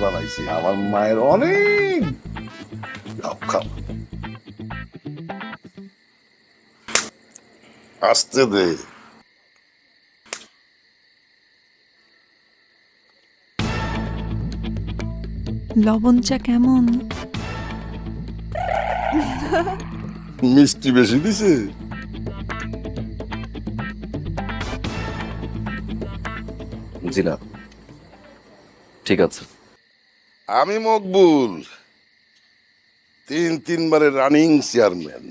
বানাইছি আমার মায়ের অনেক। খাও খাও, আসতে দে। লবণ চা কেমন? মিষ্টি বেশি দিছে? জি না, ঠিক আছে। আমি মকবুল, 3 বারের রানিং চেয়ারম্যান।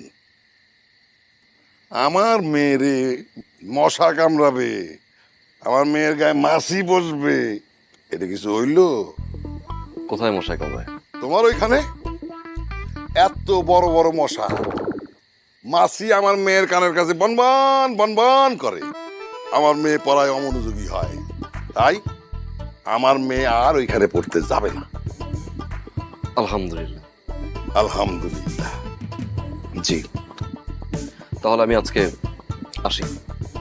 আমার মেয়েরে মশা কামড়াবে, আমার মেয়ের গায়ে মাছি বসবে, এটা কিছু হইল? কোথায় মশাই কামড়ায়? তোমার ওইখানে এত বড় বড় মশা, মাছি আমার মেয়ের কানের কাছে বনবন বনবন করে, আমার মেয়ে পড়ায় অমনোযোগী হয়। তাই আমার মেয়ে আর ওইখানে পড়তে যাবে না। আলহামদুলিল্লাহ। আলহামদুলিল্লাহ। জি, তাহলে আমি আজকে আসি।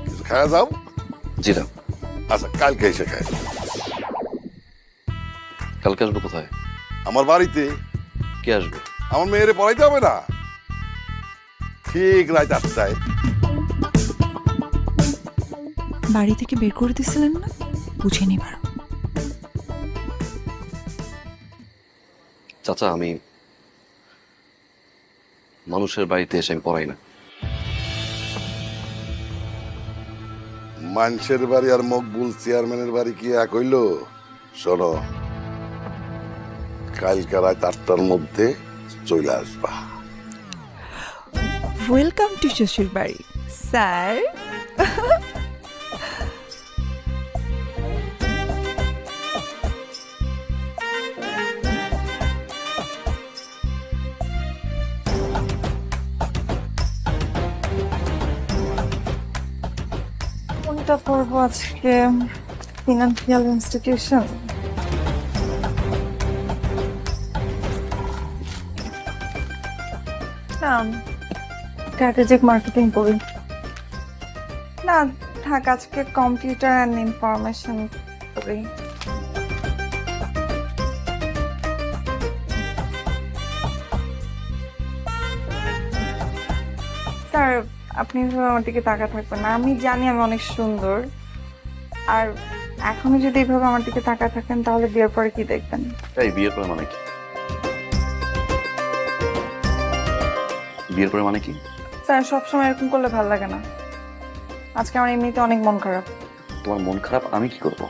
কিছু খাওয়া যাও? জি না। আচ্ছা, কালকে এসে খায়। কালকে আসবো কোথায়? আমার বাড়িতে। কে আসবে? আমার মেয়েরে পড়াইতে হবে না? ঠিক রাত 8টায়। বাড়ি থেকে বের করে দিছিলেন না? বুঝে নিবার। চাচা, আমি মানুষের বাড়িতে এসে আমি পড়াই না। মানুষের বাড়ি আর মকবুল চেয়ারম্যানের বাড়ি কি এক হইল? শোনো, কালকে রাত 8টার মধ্যে চলে আসবা। ওয়েলকাম টু শ্বশুর বাড়ি স্যার। কোনটা পড়বো আজকে? Financial institution. না, স্ট্র্যাটেজিক মার্কেটিং পড়ি। না থাক, আজকে কম্পিউটার অ্যান্ড ইনফরমেশন পড়ি। স্যার, আপনি এভাবে আমার দিকে তাকা থাকবেন না। আমি জানি আমি অনেক সুন্দর, আর এখনো যদি এইভাবে আমার দিকে তাকা থাকেন তাহলে বিয়ের পরে কি দেখবেন? এই বিয়ের পরে মানে কি? বিয়ের পরে মানে কি? স্যার, সবসময় এরকম করলে ভালো লাগে না। আজকে আমার এমনিতে অনেক মন খারাপ। তোমার মন খারাপ, আমি কি করবো?